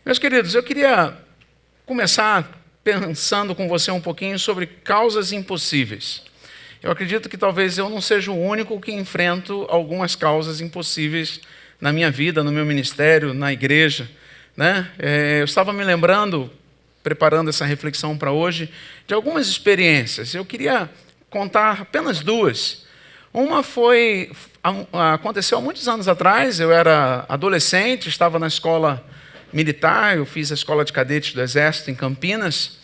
Meus queridos, eu queria começar pensando com você um pouquinho sobre causas impossíveis. Eu acredito que talvez eu não seja o único que enfrento algumas causas impossíveis na minha vida, no meu ministério, na igreja, né? Eu estava me lembrando, preparando essa reflexão para hoje, de algumas experiências. Eu queria contar apenas duas. Uma aconteceu há muitos anos atrás. Eu era adolescente, estava na escola militar, eu fiz a escola de cadetes do Exército em Campinas,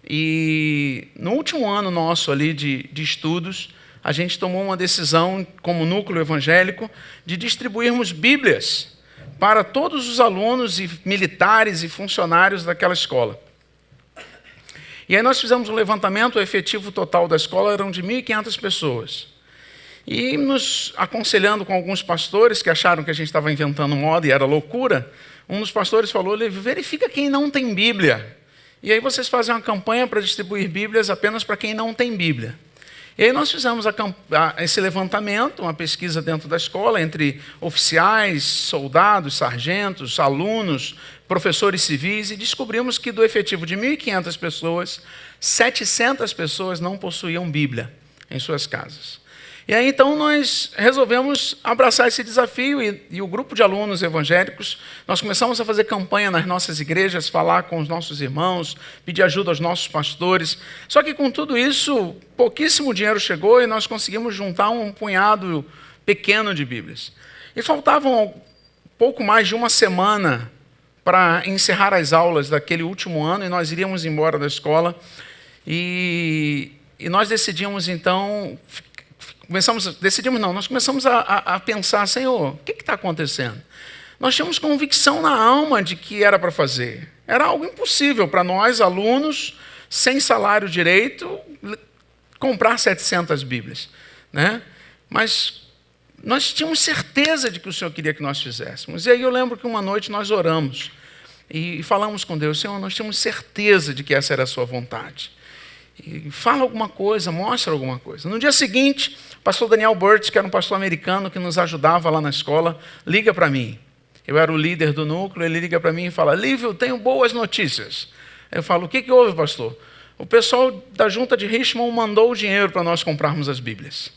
e no último ano nosso ali de estudos, a gente tomou uma decisão, como núcleo evangélico, de distribuirmos Bíblias para todos os alunos e militares e funcionários daquela escola. E aí nós fizemos um levantamento, o efetivo total da escola eram de 1.500 pessoas. E nos aconselhando com alguns pastores que acharam que a gente estava inventando moda e era loucura, um dos pastores falou: verifica quem não tem Bíblia. E aí vocês fazem uma campanha para distribuir Bíblias apenas para quem não tem Bíblia. E aí nós fizemos esse levantamento, uma pesquisa dentro da escola, entre oficiais, soldados, sargentos, alunos, professores civis, e descobrimos que do efetivo de 1.500 pessoas, 700 pessoas não possuíam Bíblia em suas casas. E aí, então, nós resolvemos abraçar esse desafio e o grupo de alunos evangélicos, nós começamos a fazer campanha nas nossas igrejas, falar com os nossos irmãos, pedir ajuda aos nossos pastores. Só que com tudo isso, pouquíssimo dinheiro chegou e nós conseguimos juntar um punhado pequeno de Bíblias. E faltavam pouco mais de uma semana para encerrar as aulas daquele último ano e nós iríamos embora da escola. E nós decidimos, então... Nós começamos a pensar: Senhor, o que está acontecendo? Nós tínhamos convicção na alma de que era para fazer. Era algo impossível para nós, alunos, sem salário direito, comprar 700 Bíblias, né? Mas nós tínhamos certeza de que o Senhor queria que nós fizéssemos. E aí eu lembro que uma noite nós oramos e falamos com Deus: Senhor, nós tínhamos certeza de que essa era a sua vontade. E fala alguma coisa, mostra alguma coisa. No dia seguinte, o pastor Daniel Burt, que era um pastor americano que nos ajudava lá na escola, liga para mim. Eu era o líder do núcleo, ele liga para mim e fala: Lívio, tenho boas notícias. Eu falo: o que houve, pastor? O pessoal da junta de Richmond mandou o dinheiro para nós comprarmos as Bíblias.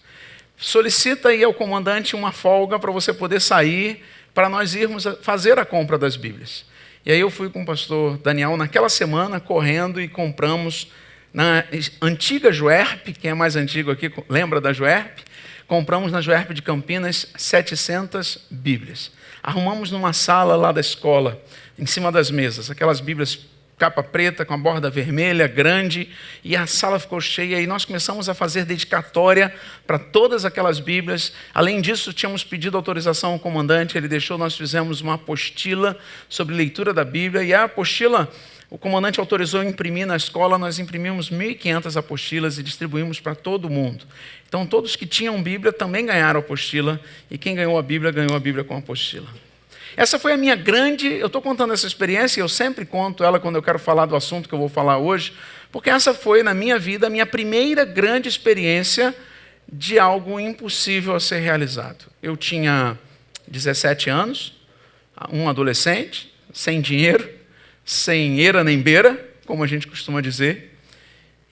Solicita aí ao comandante uma folga para você poder sair, para nós irmos fazer a compra das Bíblias. E aí eu fui com o pastor Daniel naquela semana, correndo, e compramos na antiga Juerp, quem é mais antigo aqui lembra da Juerp? Compramos na Juerp de Campinas 700 Bíblias. Arrumamos numa sala lá da escola, em cima das mesas, aquelas Bíblias capa preta com a borda vermelha, grande, e a sala ficou cheia, e nós começamos a fazer dedicatória para todas aquelas Bíblias. Além disso, tínhamos pedido autorização ao comandante, ele deixou, nós fizemos uma apostila sobre leitura da Bíblia, e a apostila... O comandante autorizou a imprimir na escola, nós imprimimos 1.500 apostilas e distribuímos para todo mundo. Então, todos que tinham Bíblia também ganharam a apostila, e quem ganhou a Bíblia com a apostila. Essa foi a minha grande... Eu estou contando essa experiência, e eu sempre conto ela quando eu quero falar do assunto que eu vou falar hoje, porque essa foi, na minha vida, a minha primeira grande experiência de algo impossível a ser realizado. Eu tinha 17 anos, um adolescente, sem dinheiro, sem eira nem beira, como a gente costuma dizer,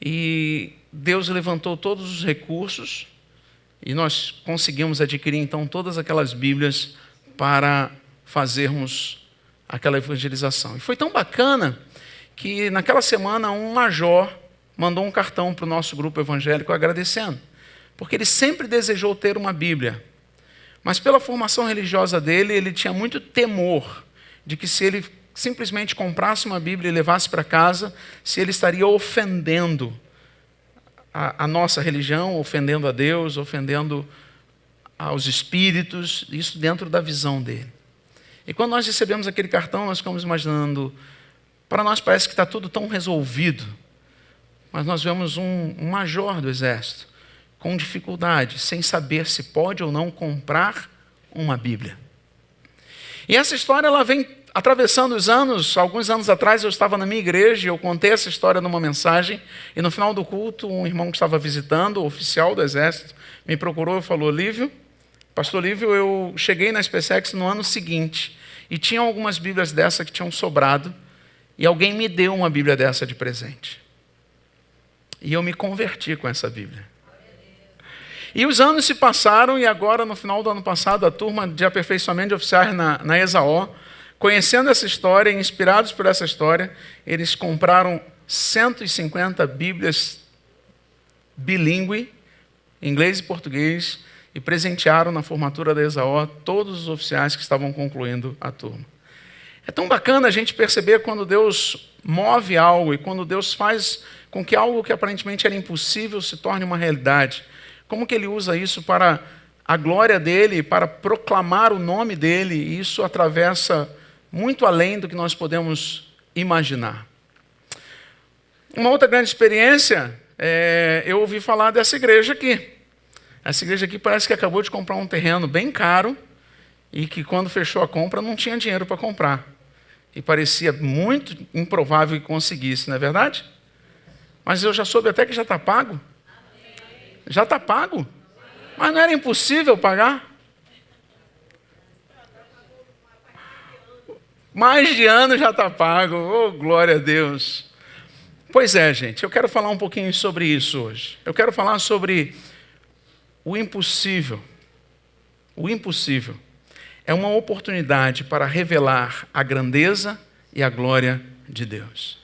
e Deus levantou todos os recursos e nós conseguimos adquirir então todas aquelas Bíblias para fazermos aquela evangelização. E foi tão bacana que naquela semana um major mandou um cartão para o nosso grupo evangélico agradecendo, porque ele sempre desejou ter uma Bíblia, mas pela formação religiosa dele, ele tinha muito temor de que se ele simplesmente comprasse uma Bíblia e levasse para casa, se ele estaria ofendendo a nossa religião, ofendendo a Deus, ofendendo aos espíritos, isso dentro da visão dele. E quando nós recebemos aquele cartão, nós ficamos imaginando, para nós parece que está tudo tão resolvido, mas nós vemos um major do exército com dificuldade, sem saber se pode ou não comprar uma Bíblia. E essa história ela vem atravessando os anos. Alguns anos atrás eu estava na minha igreja e eu contei essa história numa mensagem, e no final do culto um irmão que estava visitando, o oficial do exército, me procurou e falou: Lívio, pastor Lívio, eu cheguei na SpaceX no ano seguinte e tinham algumas Bíblias dessa que tinham sobrado, e alguém me deu uma Bíblia dessa de presente. E eu me converti com essa Bíblia. E os anos se passaram, e agora, no final do ano passado, a turma de aperfeiçoamento de oficiais na ESAO, conhecendo essa história, inspirados por essa história, eles compraram 150 Bíblias bilíngue, inglês e português, e presentearam na formatura da ESAO todos os oficiais que estavam concluindo a turma. É tão bacana a gente perceber quando Deus move algo e quando Deus faz com que algo que aparentemente era impossível se torne uma realidade. Como que Ele usa isso para a glória dEle, para proclamar o nome dEle, e isso atravessa muito além do que nós podemos imaginar. Uma outra grande experiência, eu ouvi falar dessa igreja aqui. Essa igreja aqui parece que acabou de comprar um terreno bem caro e que quando fechou a compra não tinha dinheiro para comprar. E parecia muito improvável que conseguisse, não é verdade? Mas eu já soube até que já está pago. Já está pago? Mas não era impossível pagar? Mais de ano já está pago. Oh, glória a Deus. Pois é, gente, eu quero falar um pouquinho sobre isso hoje. Eu quero falar sobre o impossível. O impossível é uma oportunidade para revelar a grandeza e a glória de Deus.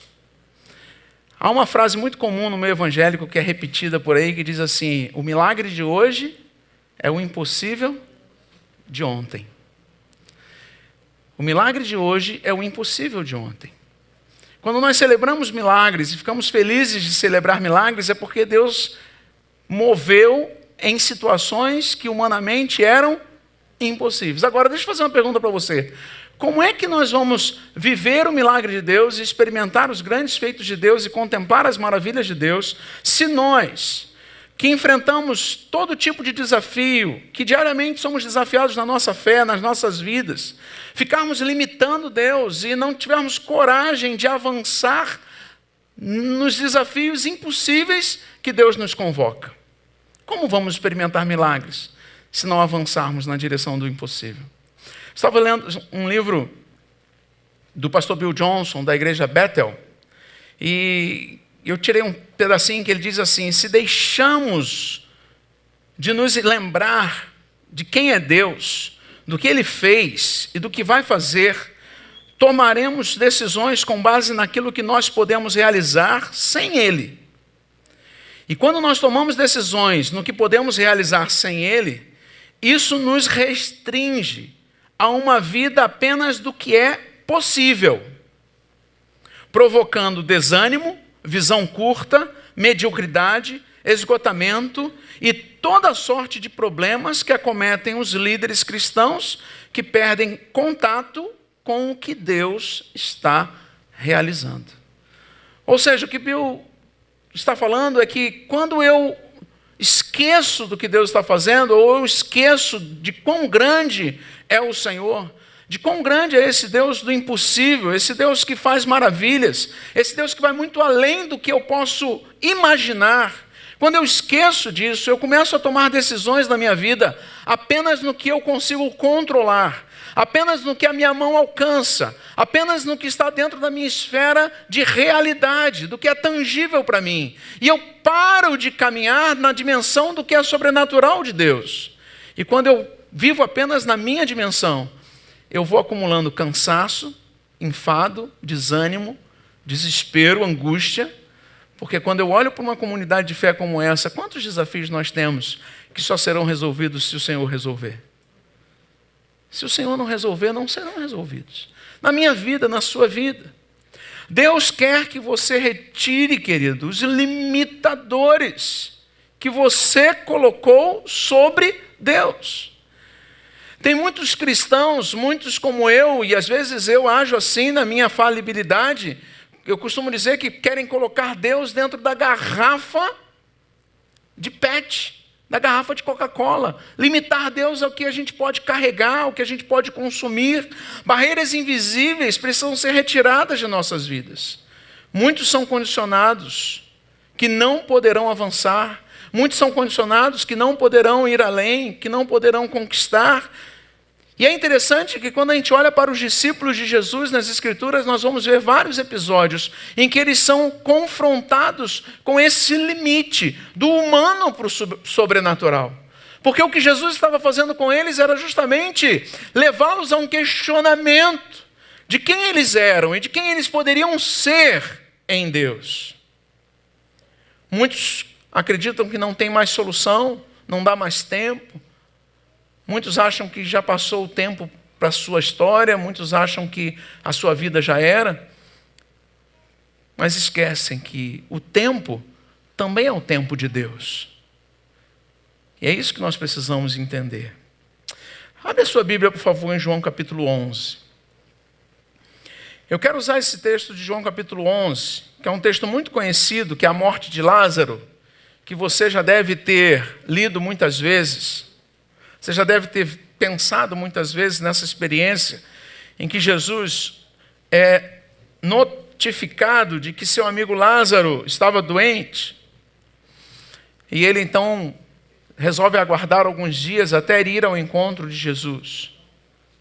Há uma frase muito comum no meio evangélico que é repetida por aí, que diz assim: o milagre de hoje é o impossível de ontem. O milagre de hoje é o impossível de ontem. Quando nós celebramos milagres e ficamos felizes de celebrar milagres, é porque Deus moveu em situações que humanamente eram impossíveis. Agora, deixa eu fazer uma pergunta para você. Como é que nós vamos viver o milagre de Deus e experimentar os grandes feitos de Deus e contemplar as maravilhas de Deus, se nós, que enfrentamos todo tipo de desafio, que diariamente somos desafiados na nossa fé, nas nossas vidas, ficarmos limitando Deus e não tivermos coragem de avançar nos desafios impossíveis que Deus nos convoca? Como vamos experimentar milagres se não avançarmos na direção do impossível? Estava lendo um livro do pastor Bill Johnson, da igreja Bethel, e eu tirei um pedacinho que ele diz assim: se deixamos de nos lembrar de quem é Deus, do que Ele fez e do que vai fazer, tomaremos decisões com base naquilo que nós podemos realizar sem Ele. E quando nós tomamos decisões no que podemos realizar sem Ele, isso nos restringe a uma vida apenas do que é possível, provocando desânimo, visão curta, mediocridade, esgotamento e toda sorte de problemas que acometem os líderes cristãos que perdem contato com o que Deus está realizando. Ou seja, o que Bill está falando é que quando eu esqueço do que Deus está fazendo, ou eu esqueço de quão grande é o Senhor, de quão grande é esse Deus do impossível, esse Deus que faz maravilhas, esse Deus que vai muito além do que eu posso imaginar. Quando eu esqueço disso, eu começo a tomar decisões na minha vida apenas no que eu consigo controlar, apenas no que a minha mão alcança, apenas no que está dentro da minha esfera de realidade, do que é tangível para mim. E eu paro de caminhar na dimensão do que é sobrenatural de Deus. E quando eu vivo apenas na minha dimensão, eu vou acumulando cansaço, enfado, desânimo, desespero, angústia, porque quando eu olho para uma comunidade de fé como essa, quantos desafios nós temos que só serão resolvidos se o Senhor resolver? Se o Senhor não resolver, não serão resolvidos. Na minha vida, na sua vida. Deus quer que você retire, querido, os limitadores que você colocou sobre Deus. Tem muitos cristãos, muitos como eu, e às vezes eu ajo assim na minha falibilidade. Eu costumo dizer que querem colocar Deus dentro da garrafa de PET, da garrafa de Coca-Cola. Limitar Deus ao que a gente pode carregar, ao que a gente pode consumir. Barreiras invisíveis precisam ser retiradas de nossas vidas. Muitos são condicionados que não poderão avançar. Muitos são condicionados que não poderão ir além, que não poderão conquistar. E é interessante que quando a gente olha para os discípulos de Jesus nas Escrituras, nós vamos ver vários episódios em que eles são confrontados com esse limite do humano para o sobrenatural. Porque o que Jesus estava fazendo com eles era justamente levá-los a um questionamento de quem eles eram e de quem eles poderiam ser em Deus. Muitos acreditam que não tem mais solução, não dá mais tempo. Muitos acham que já passou o tempo para a sua história, muitos acham que a sua vida já era, mas esquecem que o tempo também é o tempo de Deus. E é isso que nós precisamos entender. Abre a sua Bíblia, por favor, em João capítulo 11. Eu quero usar esse texto de João capítulo 11, que é um texto muito conhecido, que é a morte de Lázaro, que você já deve ter lido muitas vezes. Você já deve ter pensado muitas vezes nessa experiência em que Jesus é notificado de que seu amigo Lázaro estava doente. E ele então resolve aguardar alguns dias até ir ao encontro de Jesus.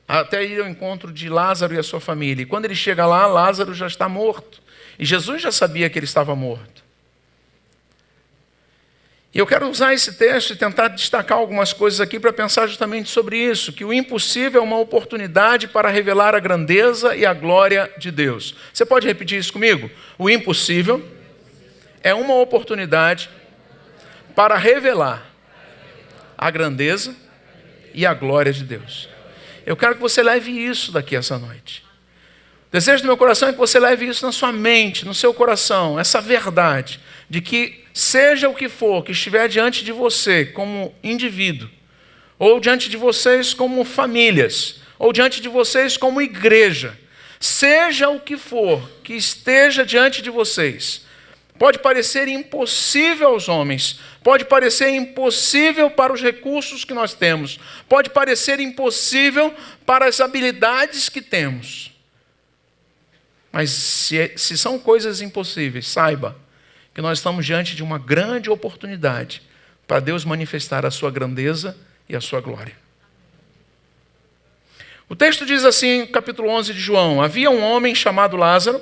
Até ir ao encontro de Lázaro e a sua família. E quando ele chega lá, Lázaro já está morto. E Jesus já sabia que ele estava morto. E eu quero usar esse texto e tentar destacar algumas coisas aqui para pensar justamente sobre isso, que o impossível é uma oportunidade para revelar a grandeza e a glória de Deus. Você pode repetir isso comigo? O impossível é uma oportunidade para revelar a grandeza e a glória de Deus. Eu quero que você leve isso daqui essa noite. O desejo do meu coração é que você leve isso na sua mente, no seu coração, essa verdade de que seja o que for que estiver diante de você como indivíduo, ou diante de vocês como famílias, ou diante de vocês como igreja, seja o que for que esteja diante de vocês, pode parecer impossível aos homens, pode parecer impossível para os recursos que nós temos, pode parecer impossível para as habilidades que temos. Mas se são coisas impossíveis, saiba que nós estamos diante de uma grande oportunidade para Deus manifestar a sua grandeza e a sua glória. O texto diz assim, capítulo 11 de João: havia um homem chamado Lázaro,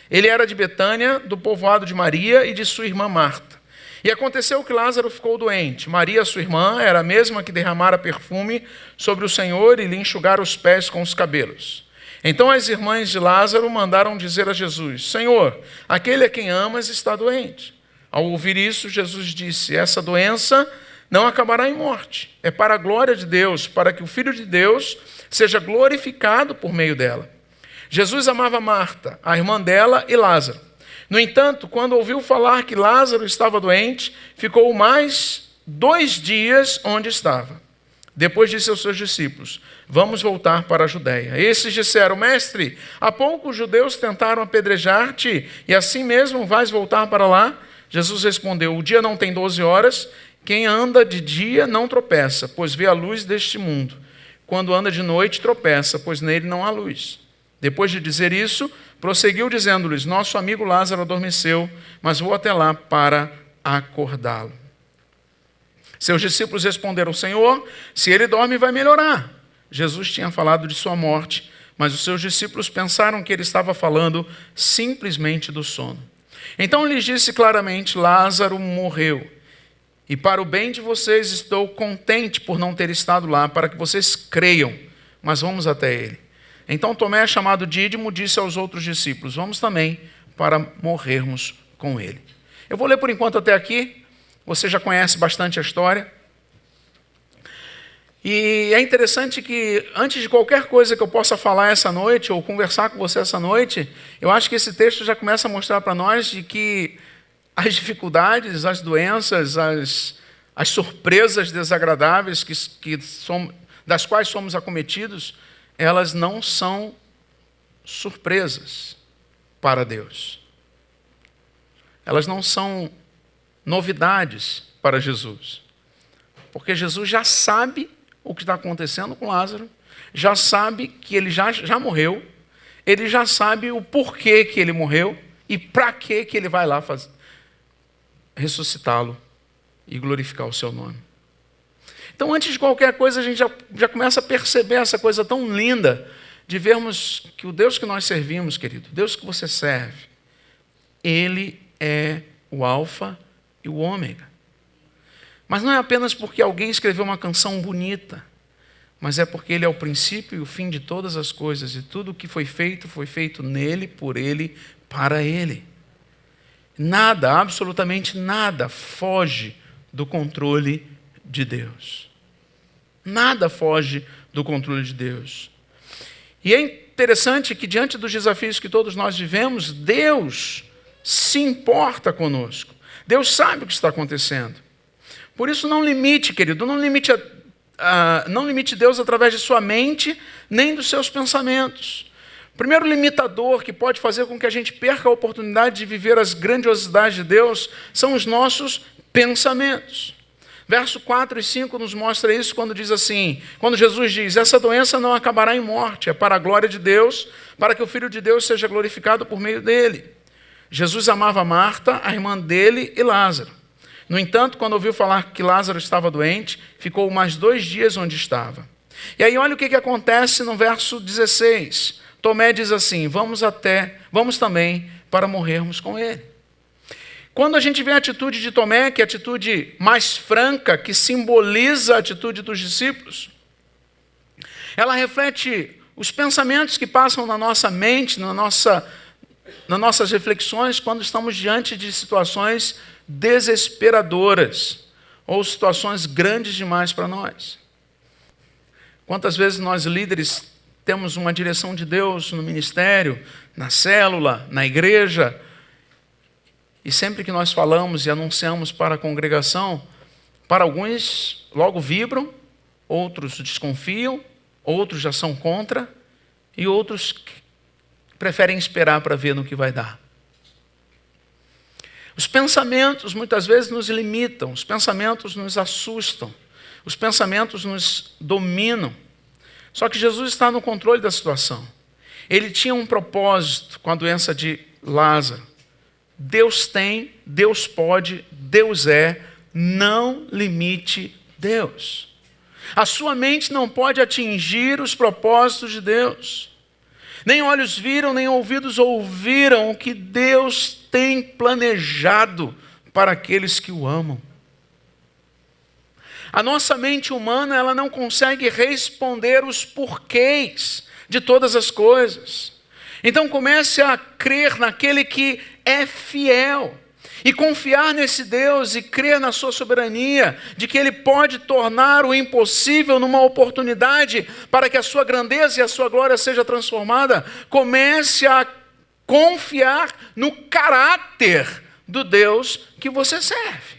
ele era de Betânia, do povoado de Maria e de sua irmã Marta. E aconteceu que Lázaro ficou doente. Maria, sua irmã, era a mesma que derramara perfume sobre o Senhor e lhe enxugara os pés com os cabelos. Então as irmãs de Lázaro mandaram dizer a Jesus: Senhor, aquele a quem amas está doente. Ao ouvir isso, Jesus disse: essa doença não acabará em morte. É para a glória de Deus, para que o Filho de Deus seja glorificado por meio dela. Jesus amava Marta, a irmã dela, e Lázaro. No entanto, quando ouviu falar que Lázaro estava doente, ficou mais 2 dias onde estava. Depois disse aos seus discípulos: vamos voltar para a Judéia. Esses disseram: mestre, há pouco os judeus tentaram apedrejar-te, e assim mesmo vais voltar para lá? Jesus respondeu: o dia não tem 12 horas, quem anda de dia não tropeça, pois vê a luz deste mundo. Quando anda de noite, tropeça, pois nele não há luz. Depois de dizer isso, prosseguiu dizendo-lhes: nosso amigo Lázaro adormeceu, mas vou até lá para acordá-lo. Seus discípulos responderam: Senhor, se ele dorme, vai melhorar. Jesus tinha falado de sua morte, mas os seus discípulos pensaram que ele estava falando simplesmente do sono. Então lhes disse claramente: Lázaro morreu. E para o bem de vocês estou contente por não ter estado lá, para que vocês creiam, mas vamos até ele. Então Tomé, chamado Dídimo, disse aos outros discípulos: vamos também para morrermos com ele. Eu vou ler por enquanto até aqui. Você já conhece bastante a história. E é interessante que, antes de qualquer coisa que eu possa falar essa noite, ou conversar com você essa noite, eu acho que esse texto já começa a mostrar para nós de que as dificuldades, as doenças, as surpresas desagradáveis das quais somos acometidos, elas não são surpresas para Deus. Elas não são novidades para Jesus. Porque Jesus já sabe o que está acontecendo com Lázaro, já sabe que ele já morreu, ele já sabe o porquê que ele morreu e para que ele vai lá ressuscitá-lo e glorificar o seu nome. Então, antes de qualquer coisa, a gente já começa a perceber essa coisa tão linda de vermos que o Deus que nós servimos, querido, o Deus que você serve, Ele é o Alfa e o Ômega. Mas não é apenas porque alguém escreveu uma canção bonita, mas é porque Ele é o princípio e o fim de todas as coisas, e tudo o que foi feito nele, por Ele, para Ele. Nada, absolutamente nada, foge do controle de Deus. Nada foge do controle de Deus. E é interessante que, diante dos desafios que todos nós vivemos, Deus se importa conosco. Deus sabe o que está acontecendo. Por isso, não limite, querido, não limite Deus através de sua mente, nem dos seus pensamentos. O primeiro limitador que pode fazer com que a gente perca a oportunidade de viver as grandiosidades de Deus são os nossos pensamentos. Verso 4 e 5 nos mostra isso quando diz assim, quando Jesus diz, essa doença não acabará em morte, é para a glória de Deus, para que o Filho de Deus seja glorificado por meio dele. Jesus amava Marta, a irmã dele e Lázaro. No entanto, quando ouviu falar que Lázaro estava doente, ficou mais 2 dias onde estava. E aí olha o que acontece no verso 16. Tomé diz assim, vamos também para morrermos com ele. Quando a gente vê a atitude de Tomé, que é a atitude mais franca, que simboliza a atitude dos discípulos, ela reflete os pensamentos que passam na nossa mente, nas nossas reflexões, quando estamos diante de situações desesperadoras ou situações grandes demais para nós. Quantas vezes nós líderes temos uma direção de Deus no ministério, na célula, na igreja, e sempre que nós falamos e anunciamos para a congregação, para alguns logo vibram, outros desconfiam, outros já são contra, e outros preferem esperar para ver no que vai dar. Os pensamentos muitas vezes nos limitam, os pensamentos nos assustam, os pensamentos nos dominam. Só que Jesus está no controle da situação. Ele tinha um propósito com a doença de Lázaro. Deus tem, Deus pode, Deus é, não limite Deus. A sua mente não pode atingir os propósitos de Deus. Nem olhos viram, nem ouvidos ouviram o que Deus tem planejado para aqueles que o amam. A nossa mente humana, ela não consegue responder os porquês de todas as coisas. Então comece a crer naquele que é fiel e confiar nesse Deus e crer na sua soberania, de que Ele pode tornar o impossível numa oportunidade para que a sua grandeza e a sua glória seja transformada. Comece a confiar no caráter do Deus que você serve.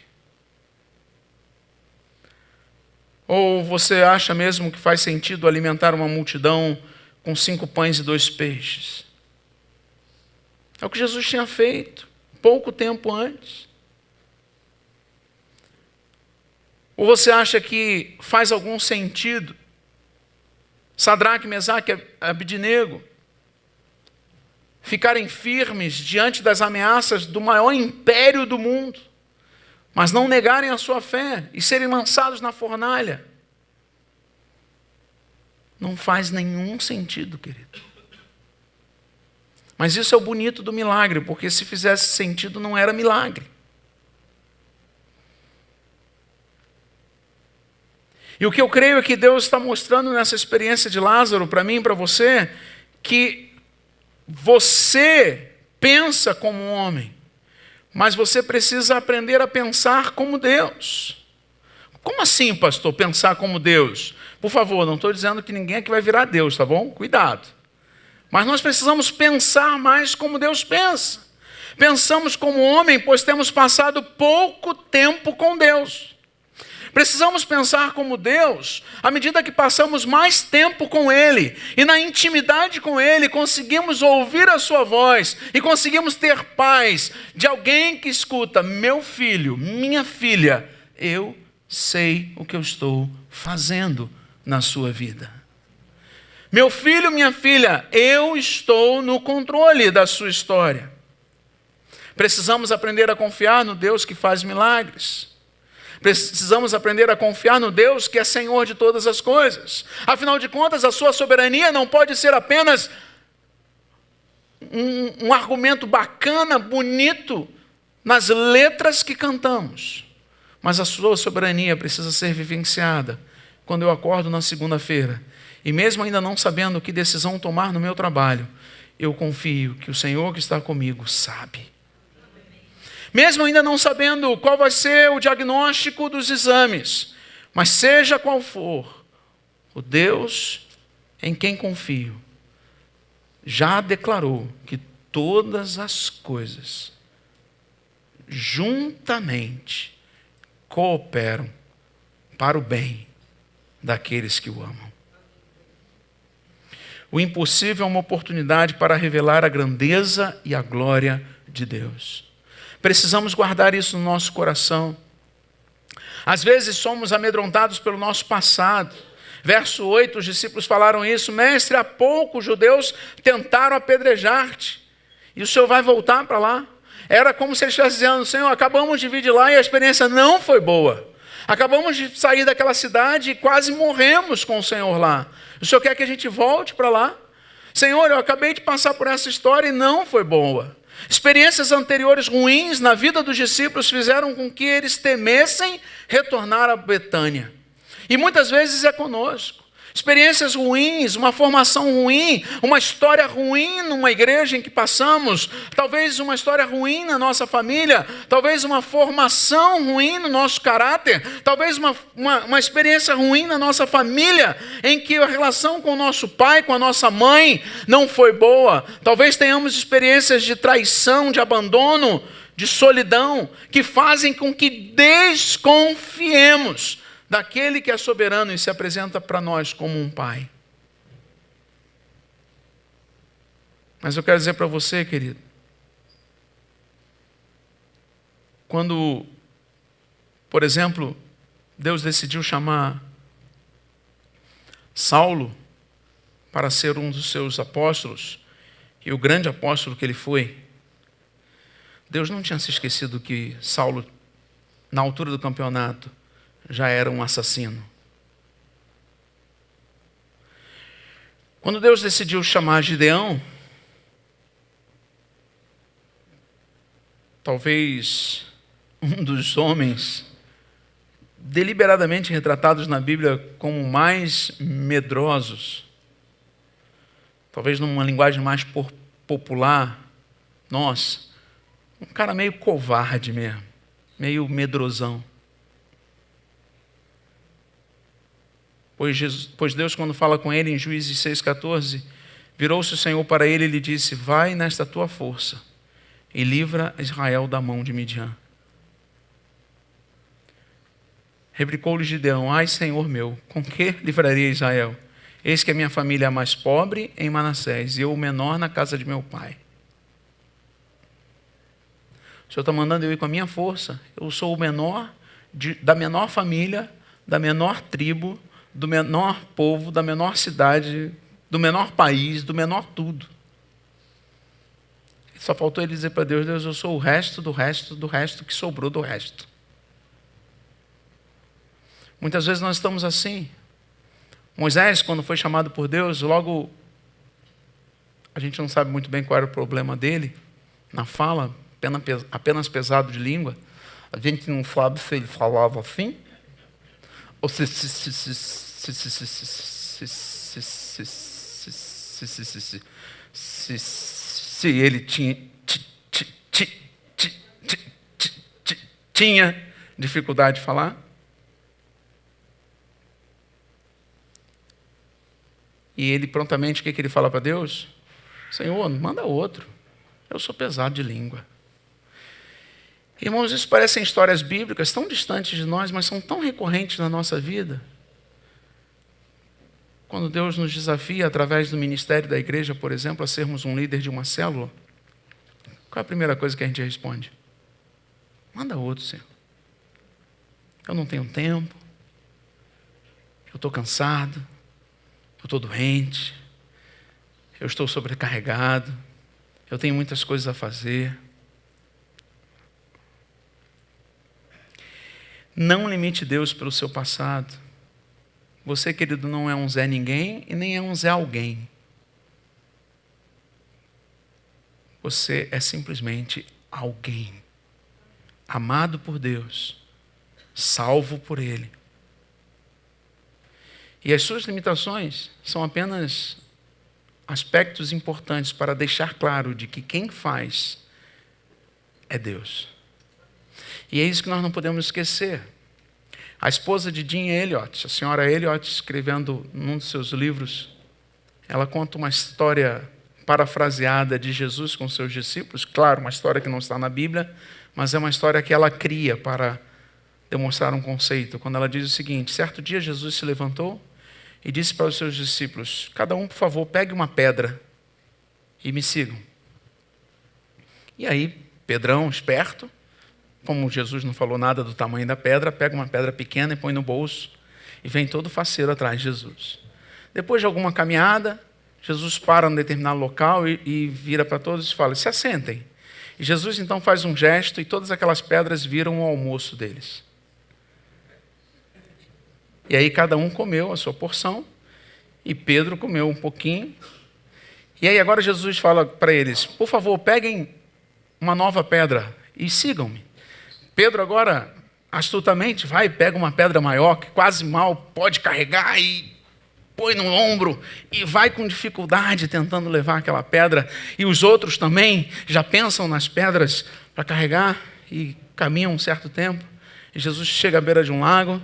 Ou você acha mesmo que faz sentido alimentar uma multidão com 5 pães e 2 peixes? É o que Jesus tinha feito pouco tempo antes. Ou você acha que faz algum sentido Sadraque, Mesaque e Abednego ficarem firmes diante das ameaças do maior império do mundo, mas não negarem a sua fé e serem lançados na fornalha? Não faz nenhum sentido, querido. Mas isso é o bonito do milagre, porque se fizesse sentido não era milagre. E o que eu creio é que Deus está mostrando nessa experiência de Lázaro, para mim e para você, que você pensa como um homem, mas você precisa aprender a pensar como Deus. Como assim, pastor, pensar como Deus? Por favor, não estou dizendo que ninguém aqui vai virar Deus, tá bom? Cuidado. Mas nós precisamos pensar mais como Deus pensa. Pensamos como homem, pois temos passado pouco tempo com Deus. Precisamos pensar como Deus à medida que passamos mais tempo com Ele. E na intimidade com Ele, conseguimos ouvir a sua voz e conseguimos ter paz de alguém que escuta: meu filho, minha filha, eu sei o que eu estou fazendo na sua vida. Meu filho, minha filha, eu estou no controle da sua história. Precisamos aprender a confiar no Deus que faz milagres. Precisamos aprender a confiar no Deus que é Senhor de todas as coisas. Afinal de contas, a sua soberania não pode ser apenas um argumento bacana, bonito, nas letras que cantamos. Mas a sua soberania precisa ser vivenciada quando eu acordo na segunda-feira. E mesmo ainda não sabendo que decisão tomar no meu trabalho, eu confio que o Senhor que está comigo sabe. Mesmo ainda não sabendo qual vai ser o diagnóstico dos exames, mas seja qual for, o Deus em quem confio já declarou que todas as coisas juntamente cooperam para o bem daqueles que o amam. O impossível é uma oportunidade para revelar a grandeza e a glória de Deus. Precisamos guardar isso no nosso coração. Às vezes somos amedrontados pelo nosso passado. Verso 8, os discípulos falaram isso: mestre, há pouco os judeus tentaram apedrejar-te, e o Senhor vai voltar para lá. Era como se ele estivesse dizendo: Senhor, acabamos de vir de lá e a experiência não foi boa. Acabamos de sair daquela cidade e quase morremos com o Senhor lá. O Senhor quer que a gente volte para lá? Senhor, eu acabei de passar por essa história e não foi boa. Experiências anteriores ruins na vida dos discípulos fizeram com que eles temessem retornar a Betânia. E muitas vezes é conosco. Experiências ruins, uma formação ruim, uma história ruim numa igreja em que passamos, talvez uma história ruim na nossa família, talvez uma formação ruim no nosso caráter, talvez uma experiência ruim na nossa família, em que a relação com o nosso pai, com a nossa mãe, não foi boa. Talvez tenhamos experiências de traição, de abandono, de solidão, que fazem com que desconfiemos daquele que é soberano e se apresenta para nós como um pai. Mas eu quero dizer para você, querido, quando, por exemplo, Deus decidiu chamar Saulo para ser um dos seus apóstolos, e o grande apóstolo que ele foi, Deus não tinha se esquecido que Saulo, na altura do campeonato, já era um assassino. Quando Deus decidiu chamar Gideão, talvez um dos homens deliberadamente retratados na Bíblia como mais medrosos, talvez numa linguagem mais popular, um cara meio covarde mesmo, meio medrosão. Pois Deus, quando fala com ele em Juízes 6,14, virou-se o Senhor para ele e lhe disse: vai nesta tua força e livra Israel da mão de Midian. Replicou-lhe Gideão: ai, Senhor meu, com que livraria Israel? Eis que a minha família é a mais pobre em Manassés e eu o menor na casa de meu pai. O Senhor está mandando eu ir com a minha força. Eu sou o menor da menor família, da menor tribo, do menor povo, da menor cidade, do menor país, do menor tudo. Só faltou ele dizer para Deus: Deus, eu sou o resto do resto do resto que sobrou do resto. Muitas vezes nós estamos assim. Moisés, quando foi chamado por Deus, logo, a gente não sabe muito bem qual era o problema dele, na fala, apenas pesado de língua. A gente não sabe se ele falava assim, ou se ele tinha dificuldade de falar. E ele prontamente, o que ele fala para Deus? Senhor, manda outro. Eu sou pesado de língua. Irmãos, isso parecem histórias bíblicas tão distantes de nós, mas são tão recorrentes na nossa vida. Quando Deus nos desafia, através do ministério da igreja, por exemplo, a sermos um líder de uma célula, qual é a primeira coisa que a gente responde? Manda outro, Senhor. Eu não tenho tempo, eu estou cansado, eu estou doente, eu estou sobrecarregado, eu tenho muitas coisas a fazer. Não limite Deus pelo seu passado. Você, querido, não é um Zé Ninguém e nem é um Zé Alguém. Você é simplesmente alguém, amado por Deus, salvo por Ele. E as suas limitações são apenas aspectos importantes para deixar claro de que quem faz é Deus. E é isso que nós não podemos esquecer. A esposa de Jim Elliot, a senhora Elliot, escrevendo num dos seus livros, ela conta uma história parafraseada de Jesus com seus discípulos. Claro, uma história que não está na Bíblia, mas é uma história que ela cria para demonstrar um conceito. Quando ela diz o seguinte: certo dia Jesus se levantou e disse para os seus discípulos: cada um, por favor, pegue uma pedra e me sigam. E aí, Pedrão, esperto, como Jesus não falou nada do tamanho da pedra, pega uma pedra pequena e põe no bolso e vem todo faceiro atrás de Jesus. Depois de alguma caminhada, Jesus para num determinado local e vira para todos e fala: se assentem. E Jesus então faz um gesto e todas aquelas pedras viram o almoço deles. E aí cada um comeu a sua porção e Pedro comeu um pouquinho. E aí agora Jesus fala para eles: por favor, peguem uma nova pedra e sigam-me. Pedro agora, astutamente, vai e pega uma pedra maior, que quase mal pode carregar, e põe no ombro, e vai com dificuldade tentando levar aquela pedra. E os outros também já pensam nas pedras para carregar, e caminham um certo tempo. E Jesus chega à beira de um lago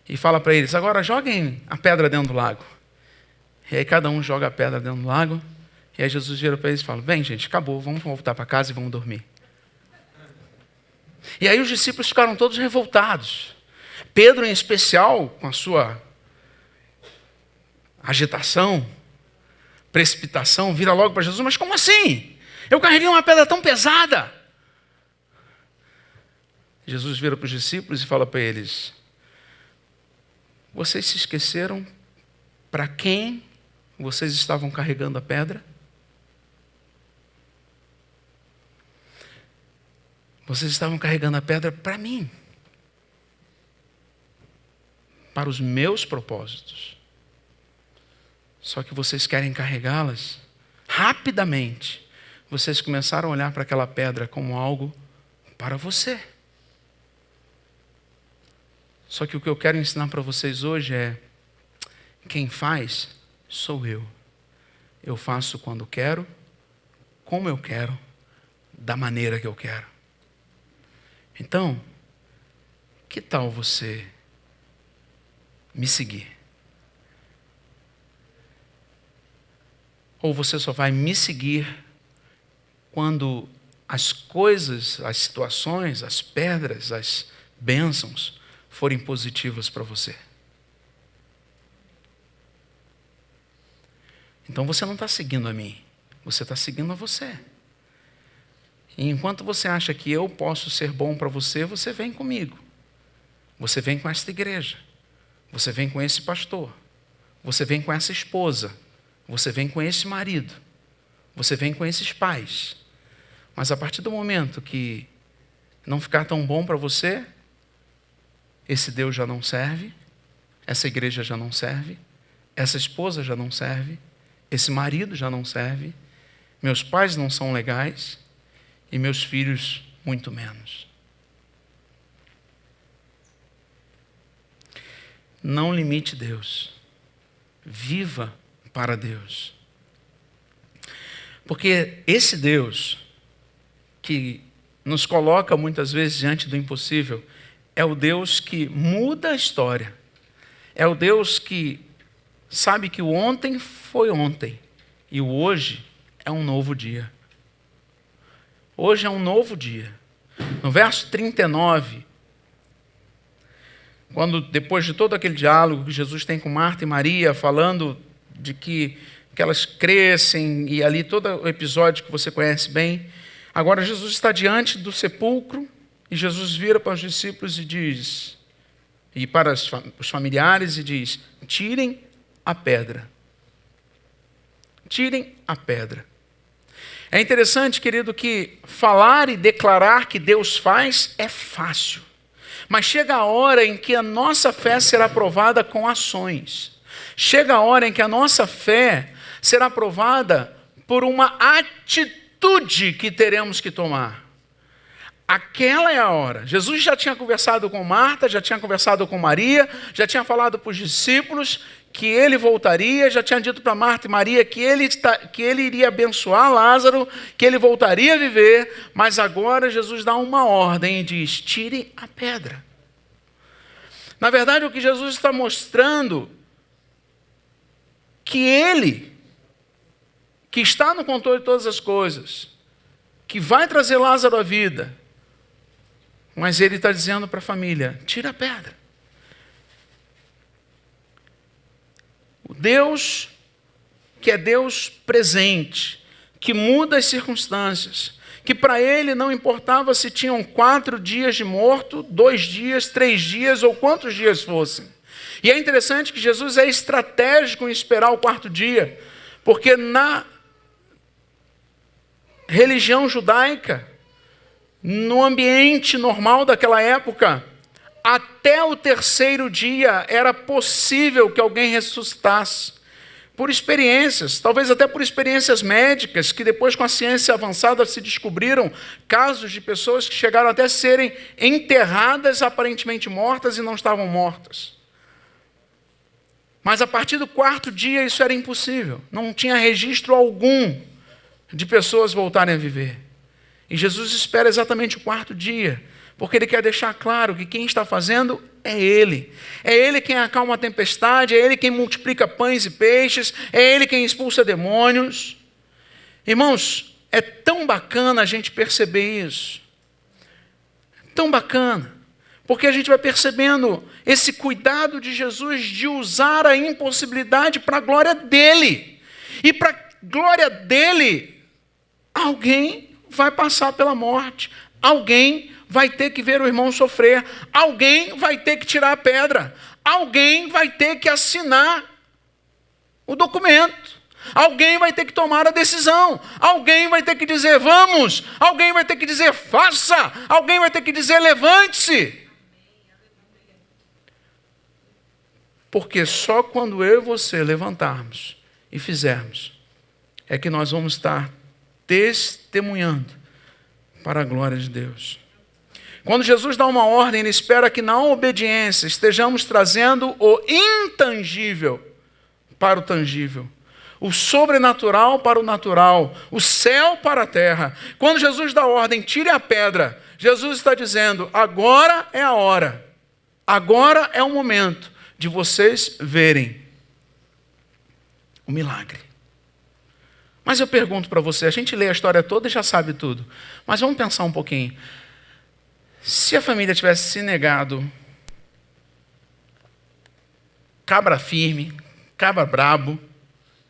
e fala para eles: agora joguem a pedra dentro do lago. E aí cada um joga a pedra dentro do lago, e aí Jesus vira para eles e fala: bem, gente, acabou, vamos voltar para casa e vamos dormir. E aí os discípulos ficaram todos revoltados. Pedro, em especial, com a sua agitação, precipitação, vira logo para Jesus: mas como assim? Eu carreguei uma pedra tão pesada. Jesus vira para os discípulos e fala para eles: vocês se esqueceram para quem vocês estavam carregando a pedra? Vocês estavam carregando a pedra para mim, para os meus propósitos. Só que vocês querem carregá-las rapidamente. Vocês começaram a olhar para aquela pedra como algo para você. Só que o que eu quero ensinar para vocês hoje é: quem faz sou eu. Eu faço quando quero, como eu quero, da maneira que eu quero. Então, que tal você me seguir? Ou você só vai me seguir quando as coisas, as situações, as pedras, as bênçãos forem positivas para você? Então você não está seguindo a mim, você está seguindo a você. E enquanto você acha que eu posso ser bom para você, você vem comigo. Você vem com esta igreja. Você vem com esse pastor. Você vem com essa esposa. Você vem com esse marido. Você vem com esses pais. Mas a partir do momento que não ficar tão bom para você, esse Deus já não serve, essa igreja já não serve, essa esposa já não serve, esse marido já não serve, meus pais não são legais, e meus filhos muito menos. Não limite Deus. Viva para Deus. Porque esse Deus que nos coloca muitas vezes diante do impossível é o Deus que muda a história. É o Deus que sabe que o ontem foi ontem e o hoje é um novo dia. Hoje é um novo dia. No verso 39, quando depois de todo aquele diálogo que Jesus tem com Marta e Maria, falando de que elas crescem, e ali todo o episódio que você conhece bem, agora Jesus está diante do sepulcro, e Jesus vira para os discípulos e diz, e para os familiares, e diz: tirem a pedra. Tirem a pedra. É interessante, querido, que falar e declarar que Deus faz é fácil. Mas chega a hora em que a nossa fé será provada com ações. Chega a hora em que a nossa fé será provada por uma atitude que teremos que tomar. Aquela é a hora. Jesus já tinha conversado com Marta, já tinha conversado com Maria, já tinha falado para os discípulos que ele voltaria, já tinha dito para Marta e Maria que ele iria abençoar Lázaro, que ele voltaria a viver, mas agora Jesus dá uma ordem e diz: tire a pedra. Na verdade, o que Jesus está mostrando, que ele, que está no controle de todas as coisas, que vai trazer Lázaro à vida, mas ele está dizendo para a família: tira a pedra. O Deus que é Deus presente, que muda as circunstâncias, que para ele não importava se tinham 4 dias de morto, 2 dias, 3 dias ou quantos dias fossem. E é interessante que Jesus é estratégico em esperar o 4º dia, porque na religião judaica, no ambiente normal daquela época, até o 3º dia era possível que alguém ressuscitasse. Por experiências, talvez até por experiências médicas, que depois com a ciência avançada se descobriram casos de pessoas que chegaram até a serem enterradas aparentemente mortas e não estavam mortas. Mas a partir do 4º dia isso era impossível. Não tinha registro algum de pessoas voltarem a viver. E Jesus espera exatamente o 4º dia, porque ele quer deixar claro que quem está fazendo é ele. É ele quem acalma a tempestade, é ele quem multiplica pães e peixes, é ele quem expulsa demônios. Irmãos, é tão bacana a gente perceber isso. Tão bacana. Porque a gente vai percebendo esse cuidado de Jesus de usar a impossibilidade para a glória dele. E para a glória dele, alguém vai passar pela morte. Alguém vai ter que ver o irmão sofrer. Alguém vai ter que tirar a pedra. Alguém vai ter que assinar o documento. Alguém vai ter que tomar a decisão. Alguém vai ter que dizer vamos. Alguém vai ter que dizer faça. Alguém vai ter que dizer levante-se. Porque só quando eu e você levantarmos e fizermos, é que nós vamos estar testemunhando para a glória de Deus. Quando Jesus dá uma ordem, ele espera que na obediência estejamos trazendo o intangível para o tangível, o sobrenatural para o natural, o céu para a terra. Quando Jesus dá a ordem, tire a pedra, Jesus está dizendo: agora é a hora, agora é o momento de vocês verem o milagre. Mas eu pergunto para você, a gente lê a história toda e já sabe tudo, mas vamos pensar um pouquinho. Se a família tivesse se negado, cabra firme, cabra brabo,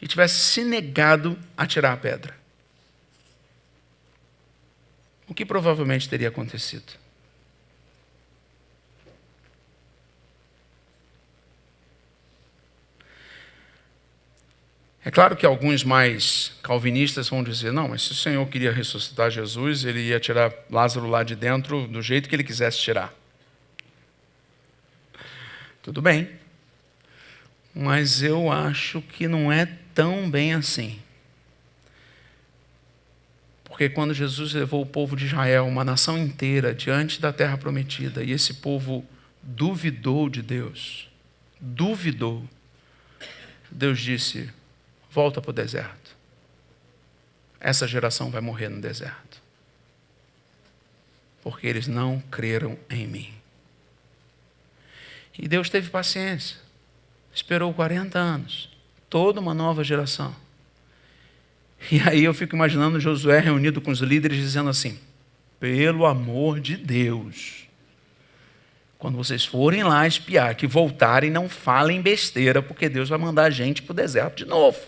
e tivesse se negado a tirar a pedra, o que provavelmente teria acontecido? É claro que alguns mais calvinistas vão dizer: não, mas se o Senhor queria ressuscitar Jesus, ele ia tirar Lázaro lá de dentro do jeito que ele quisesse tirar. Tudo bem. Mas eu acho que não é tão bem assim. Porque quando Jesus levou o povo de Israel, uma nação inteira, diante da terra prometida, e esse povo duvidou de Deus, duvidou, Deus disse: volta para o deserto. Essa geração vai morrer no deserto. Porque eles não creram em mim. E Deus teve paciência. Esperou 40 anos. Toda uma nova geração. E aí eu fico imaginando Josué reunido com os líderes dizendo assim: pelo amor de Deus, quando vocês forem lá espiar, que voltarem, não falem besteira, porque Deus vai mandar a gente para o deserto de novo.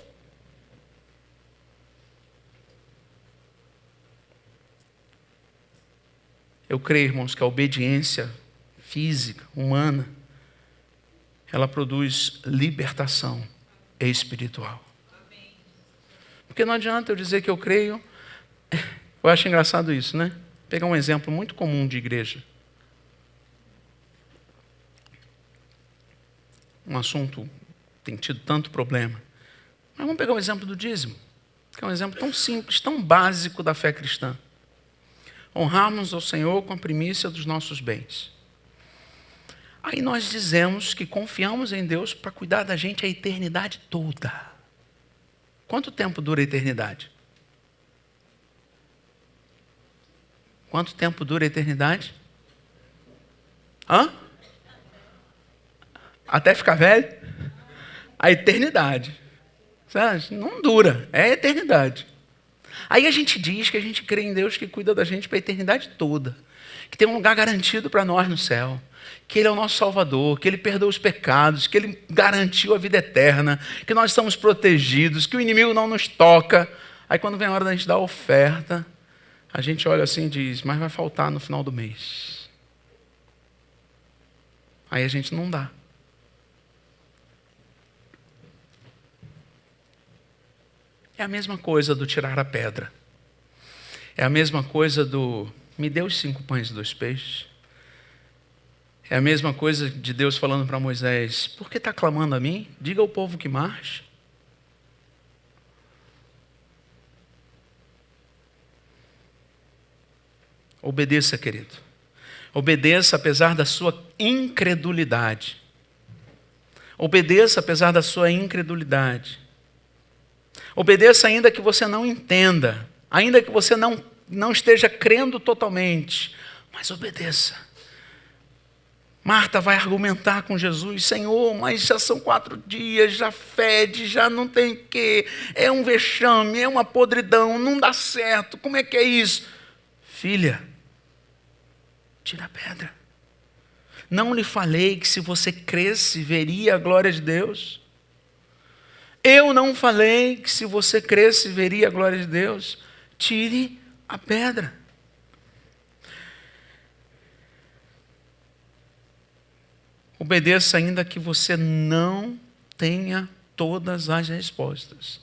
Eu creio, irmãos, que a obediência física, humana, ela produz libertação espiritual. Porque não adianta eu dizer que eu creio. Eu acho engraçado isso, né? Pegar um exemplo muito comum de igreja. um assunto que tem tido tanto problema. Mas vamos pegar o exemplo do dízimo, que é um exemplo tão simples, tão básico da fé cristã. Honrarmos ao Senhor com a primícia dos nossos bens. Aí nós dizemos que confiamos em Deus para cuidar da gente a eternidade toda. Quanto tempo dura a eternidade? Quanto tempo dura a eternidade? Até ficar velho? A eternidade. Não dura, é a eternidade. Aí a gente diz que a gente crê em Deus que cuida da gente para a eternidade toda. Que tem um lugar garantido para nós no céu. Que Ele é o nosso Salvador, que Ele perdoa os pecados, que Ele garantiu a vida eterna, que nós estamos protegidos, que o inimigo não nos toca. Aí quando vem a hora da gente dar a oferta, a gente olha assim e diz, mas vai faltar no final do mês. Aí a gente não dá. É a mesma coisa do tirar a pedra. É a mesma coisa do me dê os 5 pães e 2 peixes. É a mesma coisa de Deus falando para Moisés, por que está clamando a mim? Diga ao povo que marche. Obedeça, querido. Obedeça apesar da sua incredulidade. Obedeça apesar da sua incredulidade. Obedeça ainda que você não entenda, ainda que você não esteja crendo totalmente, mas obedeça. Marta vai argumentar com Jesus, Senhor, mas já são 4 dias, já fede, já não tem o quê, é um vexame, é uma podridão, não dá certo, como é que é isso? Filha, tira a pedra. Não lhe falei que se você cresce, veria a glória de Deus? Eu não falei que se você cresce, veria a glória de Deus? Tire a pedra. Obedeça ainda que você não tenha todas as respostas.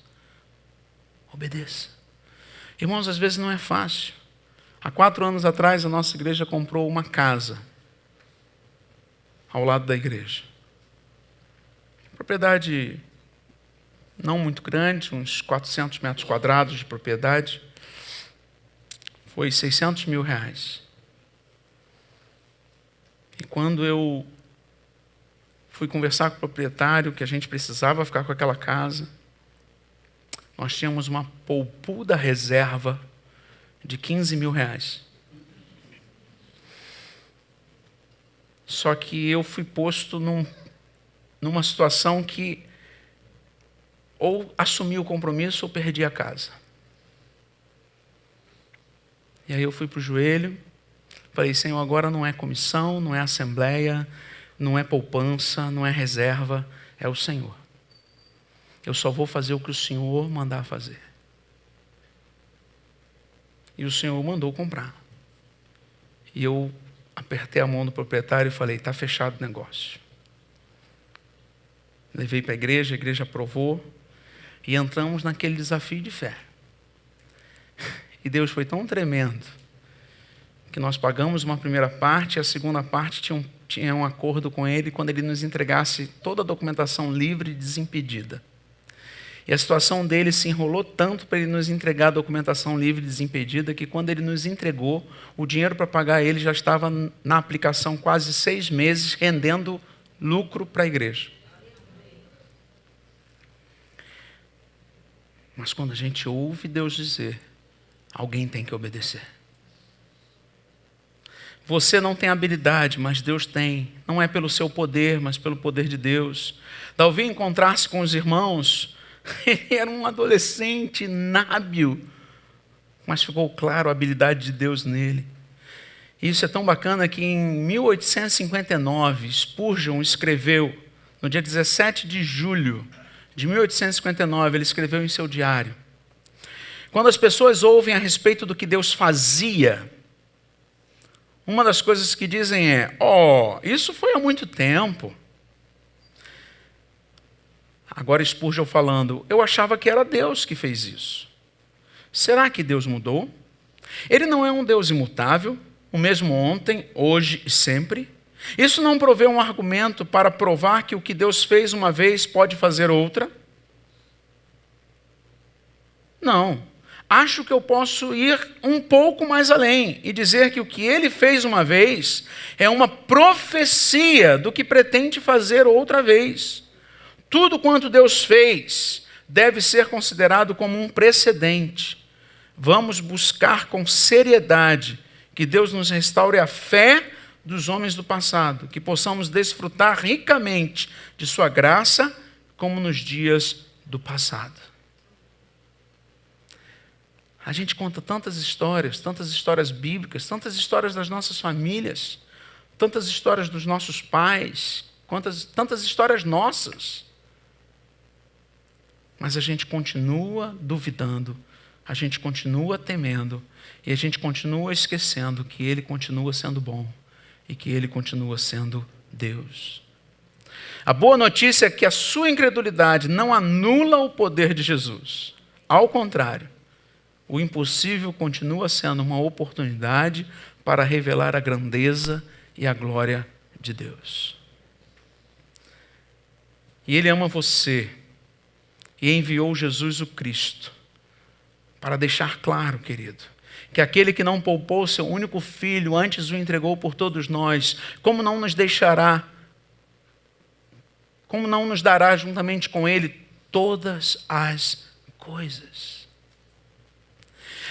Obedeça. Irmãos, às vezes não é fácil. Há 4 anos atrás, a nossa igreja comprou uma casa ao lado da igreja. Propriedade não muito grande, uns 400 metros quadrados de propriedade. Foi R$600 mil. E quando eu fui conversar com o proprietário que a gente precisava ficar com aquela casa, nós tínhamos uma poupuda reserva de R$15 mil. Só que eu fui posto numa situação que ou assumi o compromisso ou perdi a casa. E aí eu fui para o joelho, falei, Senhor, agora não é comissão, não é assembleia, não é poupança, não é reserva, é o Senhor. Eu só vou fazer o que o Senhor mandar fazer. E o Senhor mandou comprar. E eu apertei a mão do proprietário e falei, está fechado o negócio. Levei para a igreja aprovou, e entramos naquele desafio de fé. E Deus foi tão tremendo, que nós pagamos uma primeira parte, e a segunda parte tinha um acordo com Ele, quando Ele nos entregasse toda a documentação livre e desimpedida. E a situação dele se enrolou tanto para Ele nos entregar a documentação livre e desimpedida, que quando Ele nos entregou, o dinheiro para pagar ele já estava na aplicação quase 6 meses, rendendo lucro para a igreja. Mas quando a gente ouve Deus dizer, alguém tem que obedecer. Você não tem habilidade, mas Deus tem. Não é pelo seu poder, mas pelo poder de Deus. Davi encontrar-se com os irmãos, ele era um adolescente inábil, mas ficou claro a habilidade de Deus nele. E isso é tão bacana que em 1859, Spurgeon escreveu, no dia 17 de julho de 1859, ele escreveu em seu diário, quando as pessoas ouvem a respeito do que Deus fazia, uma das coisas que dizem é, isso foi há muito tempo. Agora Spurgeon falando, eu achava que era Deus que fez isso. Será que Deus mudou? Ele não é um Deus imutável, o mesmo ontem, hoje e sempre. Isso não provê um argumento para provar que o que Deus fez uma vez pode fazer outra? Não. Acho que eu posso ir um pouco mais além e dizer que o que ele fez uma vez é uma profecia do que pretende fazer outra vez. Tudo quanto Deus fez deve ser considerado como um precedente. Vamos buscar com seriedade que Deus nos restaure a fé dos homens do passado, que possamos desfrutar ricamente de sua graça, como nos dias do passado. A gente conta tantas histórias bíblicas, tantas histórias das nossas famílias, tantas histórias dos nossos pais, tantas histórias nossas. Mas a gente continua duvidando, a gente continua temendo, e a gente continua esquecendo que Ele continua sendo bom e que Ele continua sendo Deus. A boa notícia é que a sua incredulidade não anula o poder de Jesus. Ao contrário, o impossível continua sendo uma oportunidade para revelar a grandeza e a glória de Deus. E Ele ama você e enviou Jesus o Cristo para deixar claro, querido, que aquele que não poupou seu único filho, antes o entregou por todos nós, como não nos dará juntamente com Ele todas as coisas?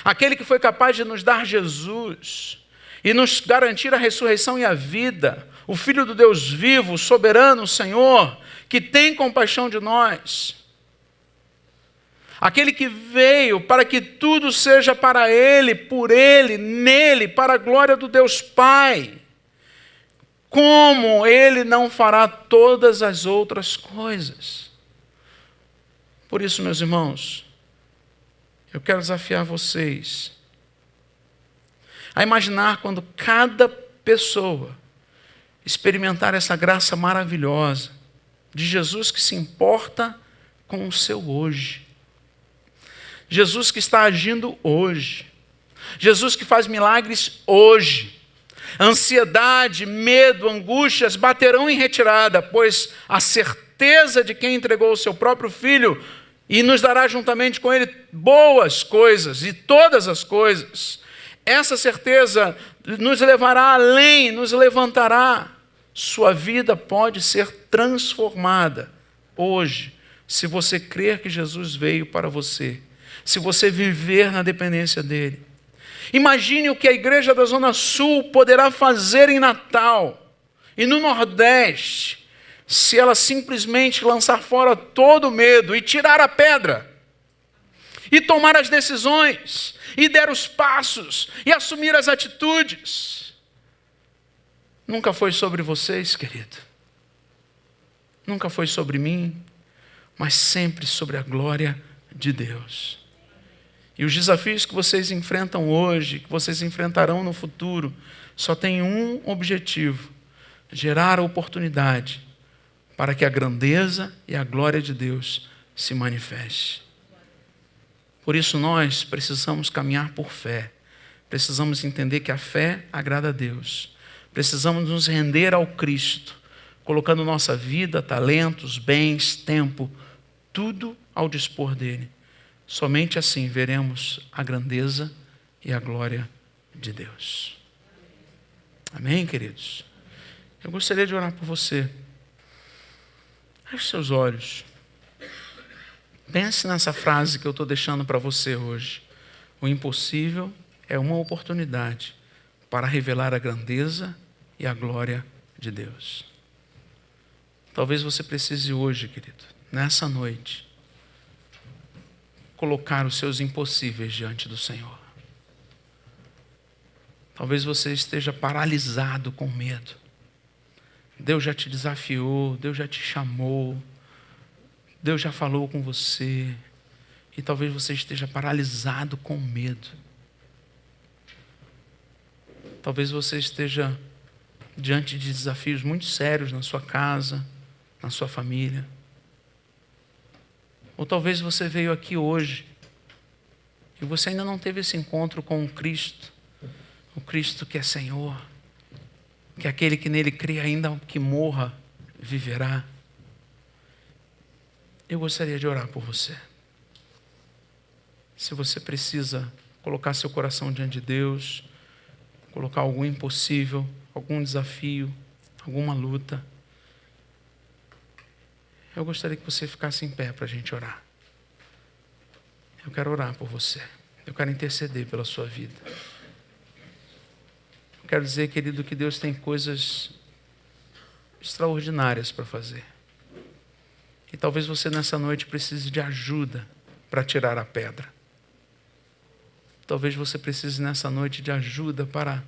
Aquele que foi capaz de nos dar Jesus e nos garantir a ressurreição e a vida, o Filho do Deus vivo, o soberano, o Senhor, que tem compaixão de nós. Aquele que veio para que tudo seja para Ele, por Ele, nele, para a glória do Deus Pai. Como Ele não fará todas as outras coisas? Por isso, meus irmãos, eu quero desafiar vocês a imaginar quando cada pessoa experimentar essa graça maravilhosa de Jesus que se importa com o seu hoje. Jesus que está agindo hoje. Jesus que faz milagres hoje. Ansiedade, medo, angústias baterão em retirada, pois a certeza de quem entregou o seu próprio Filho e nos dará juntamente com Ele boas coisas e todas as coisas. Essa certeza nos levará além, nos levantará. Sua vida pode ser transformada hoje, se você crer que Jesus veio para você, se você viver na dependência dEle. Imagine o que a igreja da Zona Sul poderá fazer em Natal e no Nordeste, se ela simplesmente lançar fora todo o medo e tirar a pedra, e tomar as decisões, e der os passos, e assumir as atitudes. Nunca foi sobre vocês, querido. Nunca foi sobre mim, mas sempre sobre a glória de Deus. E os desafios que vocês enfrentam hoje, que vocês enfrentarão no futuro, só têm um objetivo: gerar a oportunidade para que a grandeza e a glória de Deus se manifeste. Por isso nós precisamos caminhar por fé. Precisamos entender que a fé agrada a Deus. Precisamos nos render ao Cristo, colocando nossa vida, talentos, bens, tempo, tudo ao dispor dEle. Somente assim veremos a grandeza e a glória de Deus. Amém, queridos? Eu gostaria de orar por você. Feche seus olhos. Pense nessa frase que eu estou deixando para você hoje. O impossível é uma oportunidade para revelar a grandeza e a glória de Deus. Talvez você precise hoje, querido, nessa noite, colocar os seus impossíveis diante do Senhor. Talvez você esteja paralisado com medo. Deus já te desafiou, Deus já te chamou, Deus já falou com você, e talvez você esteja paralisado com medo. Talvez você esteja diante de desafios muito sérios na sua casa, na sua família. Ou talvez você veio aqui hoje e você ainda não teve esse encontro com o Cristo que é Senhor. que aquele que nele crê, ainda que morra, viverá. Eu gostaria de orar por você. Se você precisa colocar seu coração diante de Deus, colocar algum impossível, algum desafio, alguma luta, eu gostaria que você ficasse em pé para a gente orar. Eu quero orar por você. Eu quero interceder pela sua vida. Eu quero dizer, querido, que Deus tem coisas extraordinárias para fazer. E talvez você nessa noite precise de ajuda para tirar a pedra. Talvez você precise nessa noite de ajuda para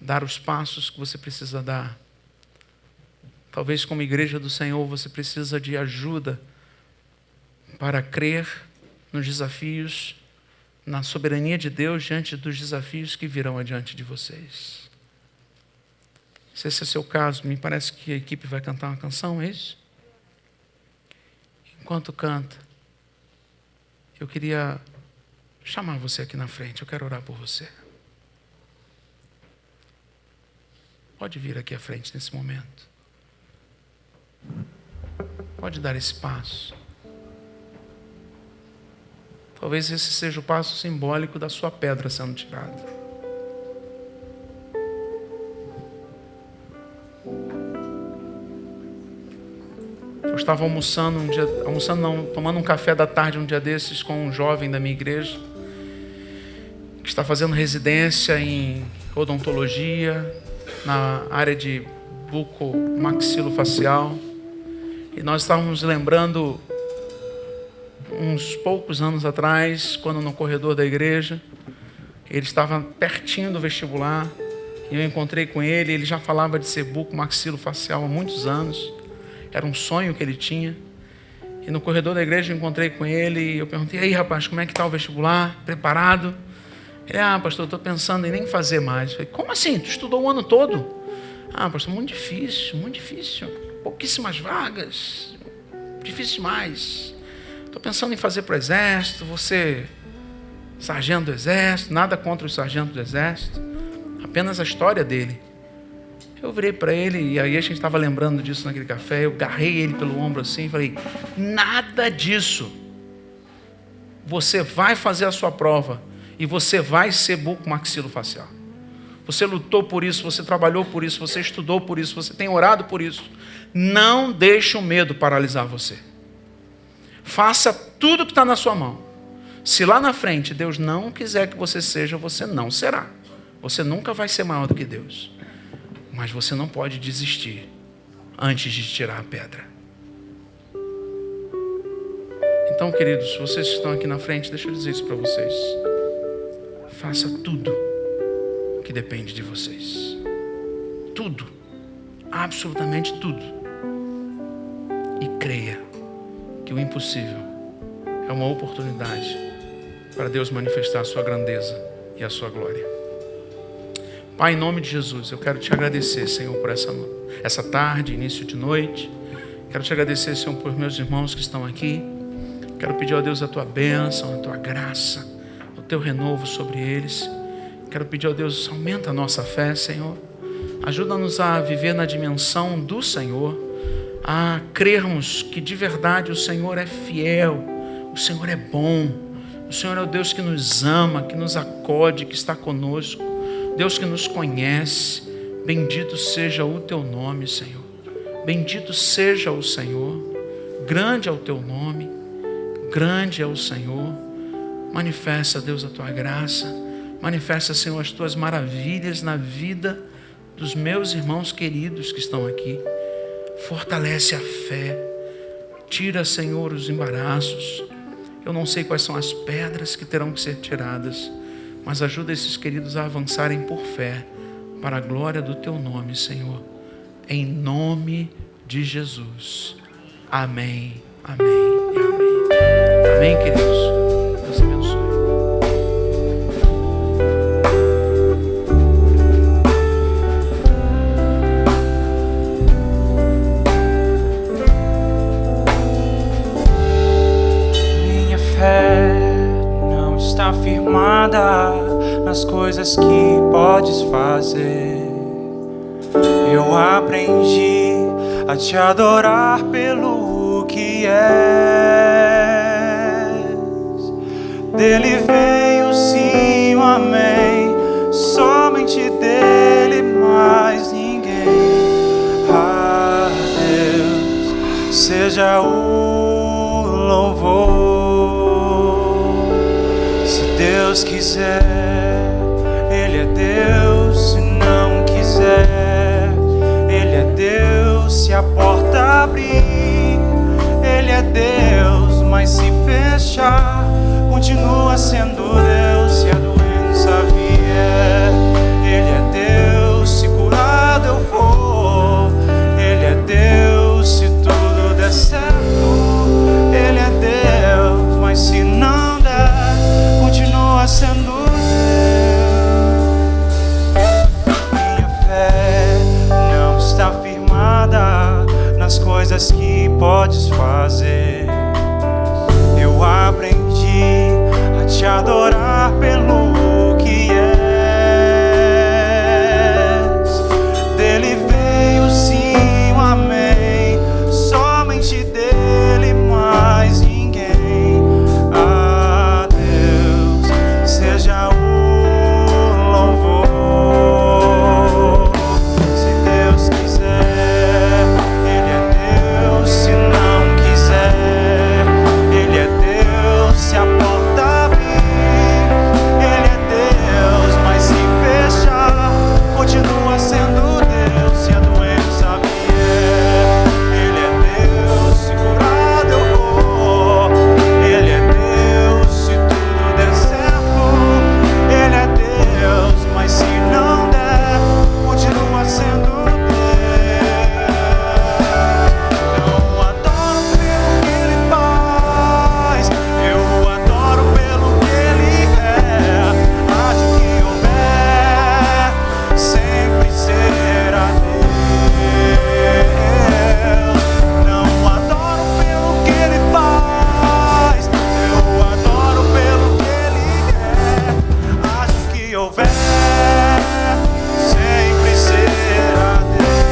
dar os passos que você precisa dar. Talvez como igreja do Senhor você precisa de ajuda para crer nos desafios, na soberania de Deus diante dos desafios que virão adiante de vocês. Se esse é o seu caso, me parece que a equipe vai cantar uma canção, é isso? Enquanto canta, eu queria chamar você aqui na frente, eu quero orar por você. Pode vir aqui à frente nesse momento. Pode dar esse passo. Talvez esse seja o passo simbólico da sua pedra sendo tirada. Eu estava tomando um café da tarde um dia desses com um jovem da minha igreja, que está fazendo residência em odontologia, na área de bucomaxilofacial. E nós estávamos lembrando uns poucos anos atrás, quando no corredor da igreja, ele estava pertinho do vestibular, e eu encontrei com ele, ele já falava de ser bucomaxilofacial há muitos anos, era um sonho que ele tinha. E no corredor da igreja eu encontrei com ele, e eu perguntei: aí rapaz, como é que está o vestibular? Preparado? Ele: pastor, eu estou pensando em nem fazer mais. Eu falei: como assim? Tu estudou o ano todo? Pastor, muito difícil, pouquíssimas vagas, difícil demais. Estou pensando em fazer para o exército, você sargento do exército, nada contra o sargento do exército, apenas a história dele. Eu virei para ele, e aí a gente estava lembrando disso naquele café, eu agarrei ele pelo ombro assim e falei: nada disso. Você vai fazer a sua prova e você vai ser bucomaxilofacial. Você lutou por isso, você trabalhou por isso, você estudou por isso, você tem orado por isso. Não deixe o medo paralisar você. Faça tudo que está na sua mão. Se lá na frente Deus não quiser que você seja, você não será. Você nunca vai ser maior do que Deus. Mas você não pode desistir antes de tirar a pedra. Então, queridos, vocês que estão aqui na frente, deixa eu dizer isso para vocês. Faça tudo que depende de vocês. Tudo. Absolutamente tudo. E creia que o impossível é uma oportunidade para Deus manifestar a sua grandeza e a sua glória. Pai, em nome de Jesus, eu quero te agradecer, Senhor, por essa tarde, início de noite. Quero te agradecer, Senhor, por meus irmãos que estão aqui. Quero pedir a Deus a tua bênção, a tua graça, o teu renovo sobre eles. Quero pedir a Deus, aumenta a nossa fé, Senhor. Ajuda-nos a viver na dimensão do Senhor, a crermos que de verdade o Senhor é fiel, o Senhor é bom, o Senhor é o Deus que nos ama, que nos acode, que está conosco, Deus que nos conhece. Bendito seja o teu nome, Senhor. Bendito seja o Senhor. Grande é o teu nome, grande é o Senhor. Manifesta, Deus, a tua graça. Manifesta, Senhor, as tuas maravilhas na vida dos meus irmãos queridos que estão aqui. Fortalece a fé. Tira, Senhor, os embaraços. Eu não sei quais são as pedras que terão que ser tiradas, mas ajuda esses queridos a avançarem por fé, para a glória do teu nome, Senhor. Em nome de Jesus. Amém, amém e amém. Amém, queridos. Deus abençoe. Minha fé não está firmada nas coisas que podes fazer. Eu aprendi a te adorar pelo que és. Dele veio sim o amém, somente dele, mais ninguém. A Deus seja o louvor. Se Deus quiser, Ele é Deus. Se não quiser, Ele é Deus. Se a porta abrir, Ele é Deus. Mas se fechar, continua sendo Deus. Se a doença vier, Ele é Deus. Se curado eu for, Ele é Deus. Se tudo der certo, Ele é Deus. Mas se não der, continua sendo Deus. Minha fé não está firmada nas coisas que podes fazer. Eu aprendi a te adorar pelo que és. Dele veio sim o amém, somente dele, mais ninguém. A Deus seja o louvor. Se Deus quiser, Ele é Deus. Se não quiser, Ele é Deus. Se a porta abrir, Ele é Deus. Mas se fechar, continua sendo Deus. Se a doença vier, Ele é Deus. Se curado eu vou, Ele é Deus. Se tudo der certo, Ele é Deus. Mas se não der, continua sendo Deus. Eu adoro pelo que Ele faz, eu adoro pelo que Ele é. Acho que houver, sempre será Deus. Não adoro pelo que Ele faz, eu adoro pelo que Ele é. Acho que houver, sempre será Deus.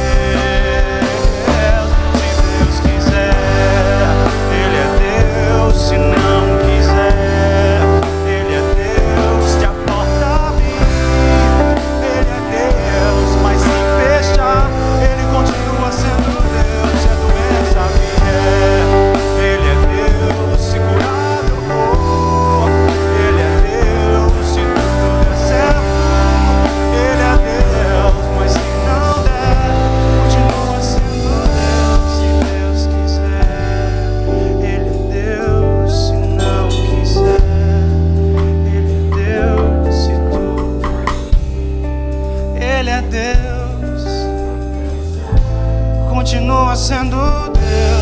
Se Deus quiser, Ele é Deus. Se não quiser, Ele é Deus. Se a porta abrir, Ele é Deus. Mas se fechar, Ele continua sendo Deus. Se a doença vier, Ele é Deus. Se curado eu for, Ele é Deus. Se tudo der certo, Ele é Deus. Mas se não der, continua sendo Deus. Se Deus quiser, Ele é Deus. Se não quiser, Ele é Deus. Se tudo, Ele é Deus. Continua sendo Deus.